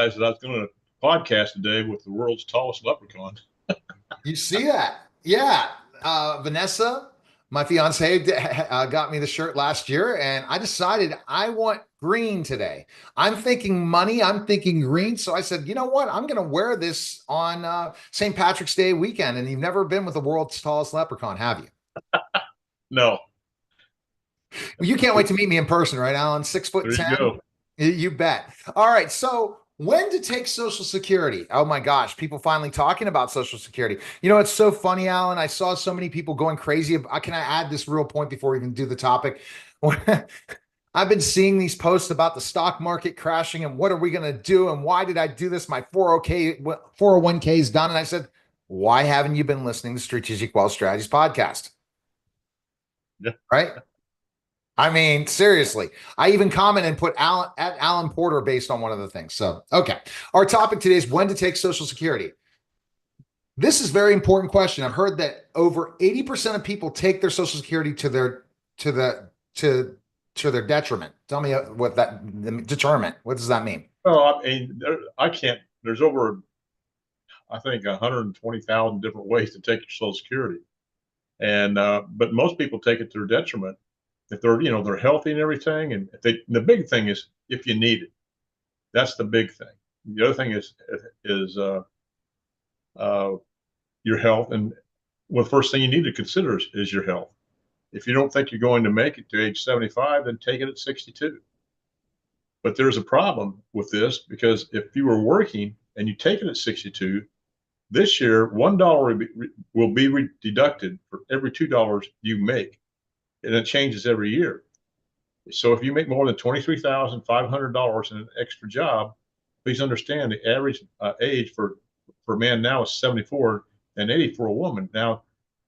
realized that I was going to podcast today with the world's tallest leprechaun. You see that? Yeah. Vanessa, my fiance, got me the shirt last year, and I decided I want green today. I'm thinking money, I'm thinking green. So I said, you know what? I'm going to wear this on St. Patrick's Day weekend. And you've never been with the world's tallest leprechaun, have you? No, Well, you can't wait to meet me in person, right, Alan? Six foot there you 10. go. You bet. All right. So when to take Social Security? Oh my gosh, people finally talking about Social Security. You know, it's so funny, Alan. I saw so many people going crazy. Can I add this real point before we even do the topic? I've been seeing these posts about the stock market crashing and what are we going to do? And why did I do this? My 401k is done. And I said, why haven't you been listening to Strategic Wealth Strategies podcast? Yeah. Right? I mean, seriously. I even commented and put Alan at Alan Porter based on one of the things. So, okay. Our topic today is when to take Social Security. This is a very important question. I've heard that over 80% of people take their Social Security to the to their detriment. Tell me what that deterrent. What does that mean? Well, I mean, I can't. There's over, I think, 120,000 different ways to take your Social Security, and but most people take it to their detriment if they're healthy and everything. And if the big thing is if you need it. That's the big thing. The other thing is your health, and well, the first thing you need to consider is your health. If you don't think you're going to make it to age 75, then take it at 62. But there's a problem with this because if you were working and you take it at 62, this year $1 will be deducted for every $2 you make, and it changes every year. So if you make more than $23,500 in an extra job, please understand the average age for a man now is 74 and 80 for a woman. Now,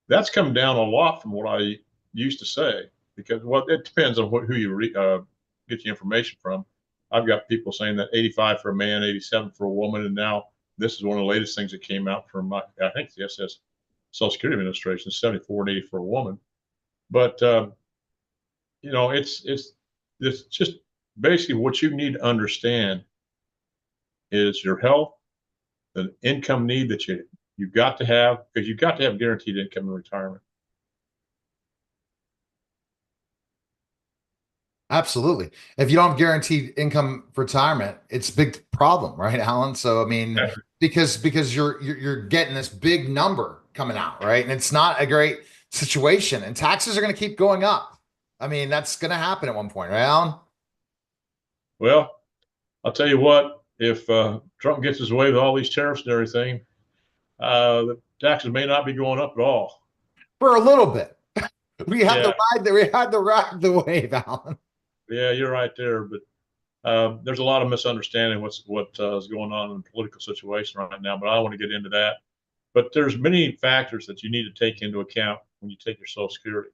that's come down a lot from what I used to say because it depends on who you get the information from. I've got people saying that 85 for a man, 87 for a woman, and now this is one of the latest things that came out from I think the SS Social Security Administration, 74 and 80 for a woman. But it's just basically what you need to understand is your health, the income need that you've got to have because you've got to have guaranteed income in retirement. Absolutely. If you don't have guaranteed income for retirement, it's a big problem, right, Alan? So I mean, because you're getting this big number coming out, right? And it's not a great situation. And taxes are going to keep going up. I mean, that's going to happen at one point, right, Alan? Well, I'll tell you what, if Trump gets his way with all these tariffs and everything, the taxes may not be going up at all. For a little bit. We had to Yeah, ride the wave, Alan. yeah, you're right there. But there's a lot of misunderstanding what is going on in the political situation right now. But I don't want to get into that. But there's many factors that you need to take into account when you take your Social Security.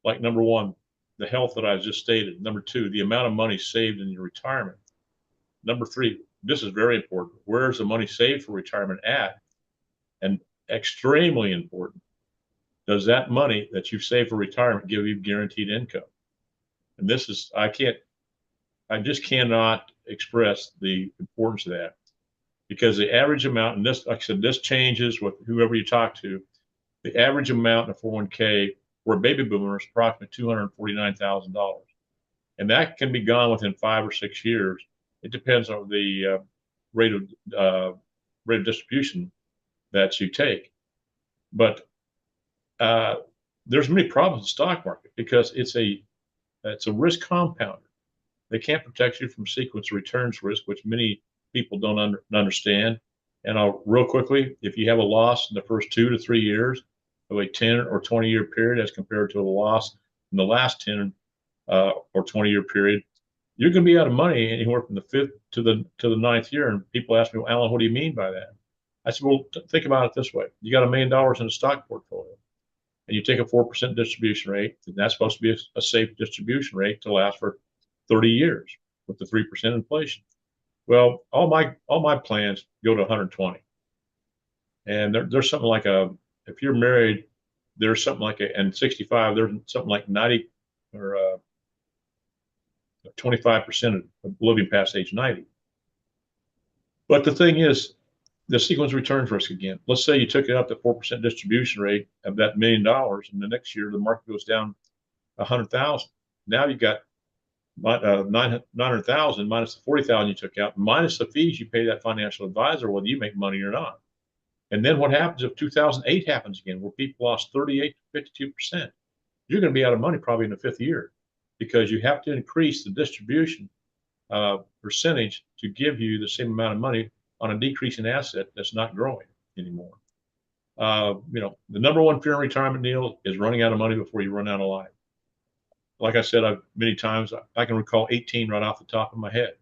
Like number one, the health that I just stated. Number two, the amount of money saved in your retirement. Number three, this is very important. Where's the money saved for retirement at? And extremely important, does that money that you've saved for retirement give you guaranteed income? And this is, I just cannot express the importance of that because the average amount, and this, like I said, this changes with whoever you talk to. The average amount in a 401k for a baby boomer is approximately $249,000. And that can be gone within 5 or 6 years. It depends on the rate of rate of distribution that you take. But there's many problems in the stock market because it's a risk compounder. They can't protect you from sequence returns risk, which many people don't understand. And real quickly, if you have a loss in the first 2 to 3 years of a 10 or 20-year period as compared to a loss in the last 10 or 20-year period, you're going to be out of money anywhere from the fifth to the ninth year. And people ask me, well, Alan, what do you mean by that? I said, well, think about it this way. You got $1 million in a stock portfolio and you take a 4% distribution rate, and that's supposed to be a safe distribution rate to last for 30 years with the 3% inflation. Well, all my plans go to 120. And there's something like if you're married, there's something like and 65, there's something like 90 or 25% of living past age 90. But the thing is, the sequence returns risk again. Let's say you took it up to 4% distribution rate of that $1 million, and the next year the market goes down 100,000. Now you got 900,000 minus the 40,000 you took out, minus the fees you pay that financial advisor, whether you make money or not. And then what happens if 2008 happens again, where people lost 38 to 52%? You're going to be out of money probably in the fifth year, because you have to increase the distribution percentage to give you the same amount of money on a decreasing asset that's not growing anymore. The number one fear in retirement, Neil, is running out of money before you run out of life. Like I said, many times, I can recall 18 right off the top of my head.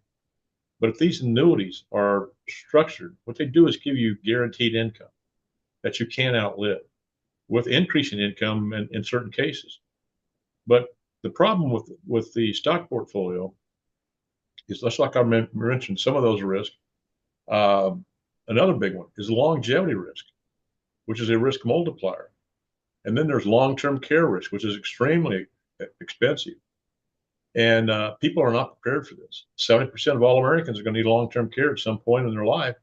But if these annuities are structured, what they do is give you guaranteed income that you can't outlive, with increasing income in certain cases. But the problem with the stock portfolio is, just like I mentioned, some of those risks. Another big one is longevity risk, which is a risk multiplier. And then there's long-term care risk, which is extremely expensive. And people are not prepared for this. 70% of all Americans are going to need long-term care at some point in their life,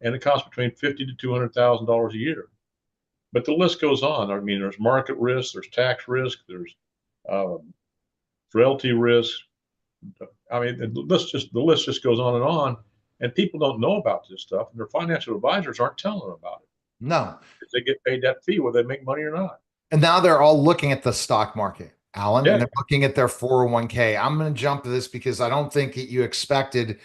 and it costs between $50,000 to $200,000 a year. But the list goes on. I mean, there's market risk, there's tax risk, there's frailty risk. I mean, the list just goes on, and people don't know about this stuff, and their financial advisors aren't telling them about it. No, If they get paid that fee, whether they make money or not. and now they're all looking at the stock market, Alan, Yeah. and they're looking at their 401k. I'm going to jump to this because I don't think that you expected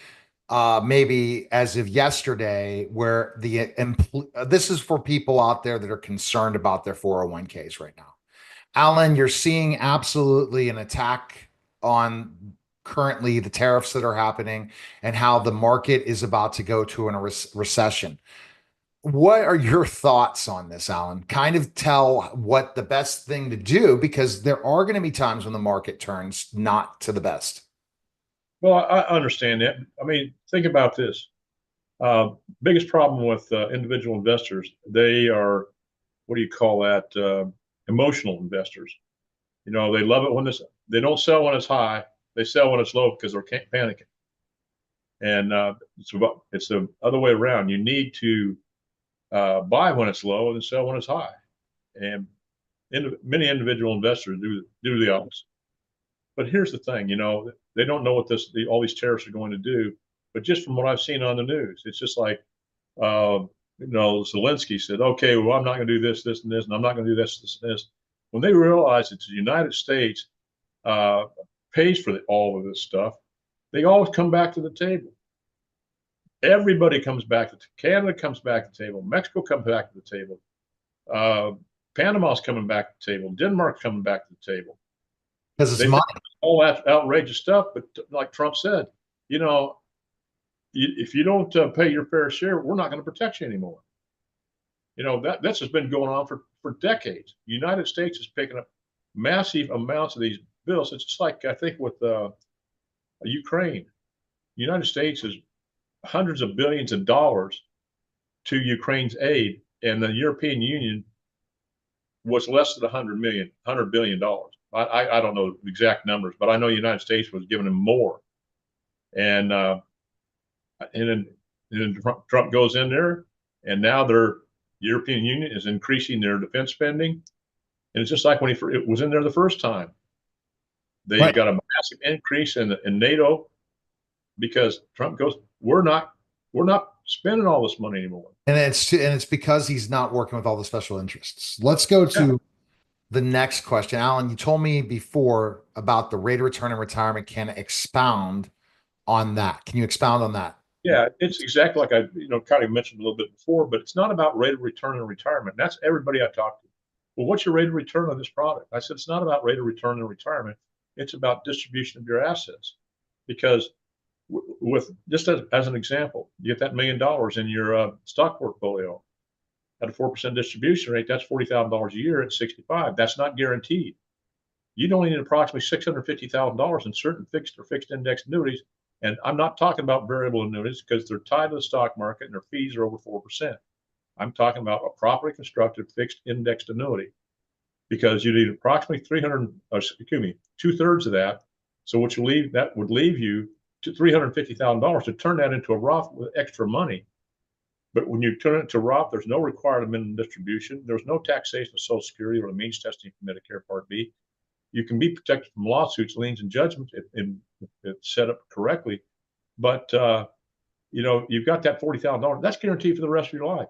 maybe as of yesterday, where this is for people out there that are concerned about their 401ks right now. Alan, you're seeing absolutely an attack on currently the tariffs that are happening and how the market is about to go to a recession. What are your thoughts on this, Alan? Kind of tell what the best thing to do, because there are going to be times when the market turns not to the best. Well, I understand that. I mean, think about this. Biggest problem with individual investors, they are, what do you call that? Emotional investors. They love it when they don't sell when it's high. They sell when it's low because they're panicking. And it's the other way around. You need to buy when it's low and sell when it's high. And many individual investors do the opposite. But here's the thing, they don't know what all these tariffs are going to do. But just from what I've seen on the news, it's just like, Zelensky said, okay, well, I'm not going to do this, this, and this, and I'm not going to do this, this, and this. When they realize that the United States pays for all of this stuff, they always come back to the table. Everybody comes back to Canada, comes back to the table. Mexico comes back to the table. Panama's coming back to the table. Denmark's coming back to the table. Because it's money. All that outrageous stuff, but like Trump said, if you don't pay your fair share, we're not going to protect you anymore. That's just been going on for decades. The United States is picking up massive amounts of these bills. It's just like, I think, with Ukraine. The United States is hundreds of billions of dollars to Ukraine's aid, and the European Union was less than $100 billion. I don't know the exact numbers, but I know the United States was giving them more. And then Trump goes in there, and now the European Union is increasing their defense spending. And it's just like when it was in there the first time. They got a massive increase in NATO, because Trump goes, we're not spending all this money anymore. And it's because he's not working with all the special interests. Let's go to the next question. Alan, you told me before about the rate of return in retirement. Can expound on that? Can you expound on that? Yeah, it's exactly like I kind of mentioned a little bit before, but it's not about rate of return in retirement. That's everybody I talk to. Well, what's your rate of return on this product? I said, it's not about rate of return in retirement. It's about distribution of your assets. Because with just as an example, you get that $1 million in your stock portfolio at a 4% distribution rate. That's $40,000 a year at 65. That's not guaranteed. You'd only need approximately $650,000 in certain fixed or fixed index annuities. And I'm not talking about variable annuities, because they're tied to the stock market and their fees are over 4%. I'm talking about a properly constructed fixed indexed annuity, because you need approximately 2/3 of that. So that would leave you to $350,000 to turn that into a Roth with extra money. But when you turn it to Roth, there's no required minimum distribution. There's no taxation of Social Security or the means testing for Medicare Part B. You can be protected from lawsuits, liens, and judgments if it's set up correctly. But you've got that $40,000. That's guaranteed for the rest of your life,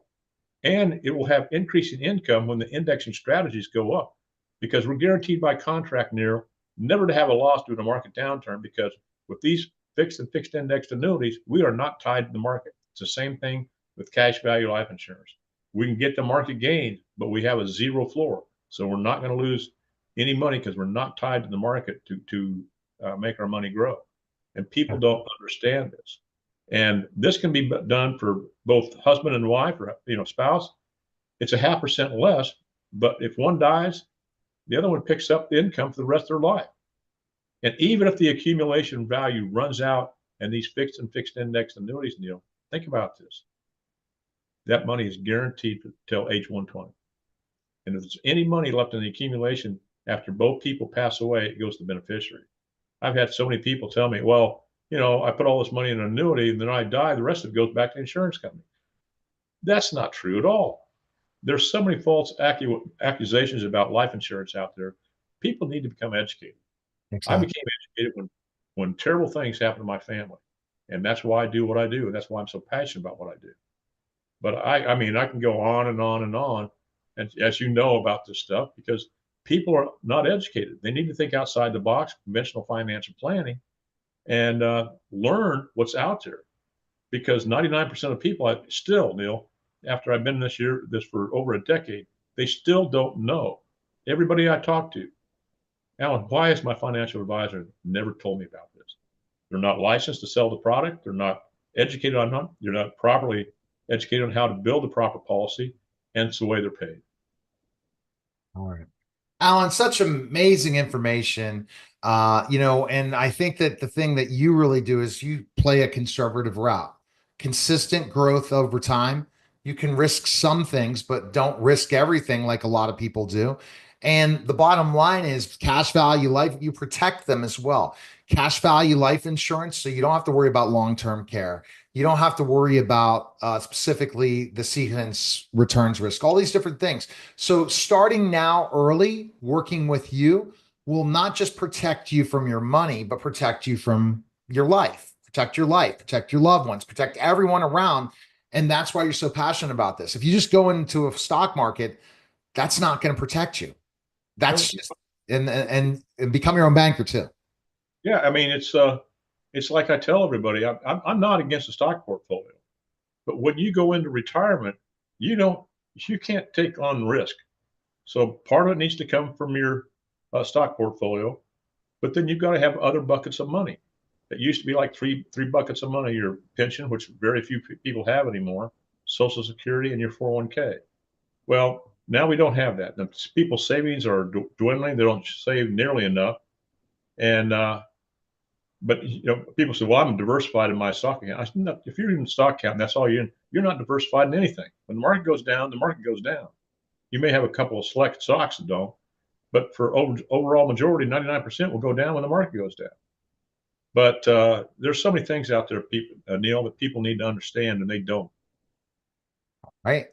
and it will have increasing income when the indexing strategies go up, because we're guaranteed by contract never to have a loss due to market downturn. Because with these fixed and fixed indexed annuities, we are not tied to the market. It's the same thing with cash value life insurance. We can get the market gains, but we have a zero floor. So we're not going to lose any money because we're not tied to the market to make our money grow. And people don't understand this. And this can be done for both husband and wife or spouse. It's a 0.5% less, but if one dies, the other one picks up the income for the rest of their life. And even if the accumulation value runs out and these fixed and fixed indexed annuities, Neil, think about this. That money is guaranteed until age 120. And if there's any money left in the accumulation after both people pass away, it goes to the beneficiary. I've had so many people tell me, well, I put all this money in an annuity and then I die, the rest of it goes back to the insurance company. That's not true at all. There's so many false accusations about life insurance out there. People need to become educated. Exactly. I became educated when terrible things happened to my family. And that's why I do what I do. And that's why I'm so passionate about what I do. But I mean, I can go on and on and on, and as you know about this stuff, because people are not educated. They need to think outside the box, conventional financial planning, and learn what's out there. Because 99% of people, still, Neil, after I've been this for over a decade, they still don't know. Everybody I talk to, Alan, why has my financial advisor never told me about this? They're not licensed to sell the product. They're not educated on it. They're not properly educated on how to build a proper policy, and it's the way they're paid. All right. Alan, such amazing information. And I think that the thing that you really do is you play a conservative route, consistent growth over time. You can risk some things, but don't risk everything like a lot of people do. And the bottom line is cash value life, you protect them as well. Cash value life insurance, so you don't have to worry about long-term care. You don't have to worry about specifically the sequence returns risk, all these different things. So starting now early, working with you will not just protect you from your money, but protect you from your life, protect your loved ones, protect everyone around. And that's why you're so passionate about this. If you just go into a stock market, that's not going to protect you. That's just, and become your own banker too. Yeah. I mean, it's like I tell everybody, I'm not against the stock portfolio, but when you go into retirement, you can't take on risk. So part of it needs to come from your stock portfolio, but then you've got to have other buckets of money. It used to be like three buckets of money: your pension, which very few people have anymore, Social Security, and your 401k. Well, now we don't have that. The people's savings are dwindling. They don't save nearly enough. And but people say, well, I'm diversified in my stock account. I said, no, if you're in the stock account, that's all you're not diversified in anything. When the market goes down, the market goes down. You may have a couple of select stocks that don't, but for overall majority, 99% will go down when the market goes down. But there's so many things out there, Neil, that people need to understand, and they don't. Right.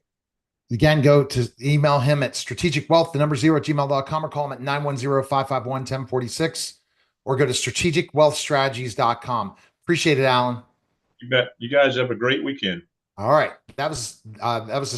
Again, go to email him at strategicwealth, the number 0@gmail.com, or call him at 910-551-1046, or go to strategicwealthstrategies.com. Appreciate it, Alan. You bet. You guys have a great weekend. All right. That was the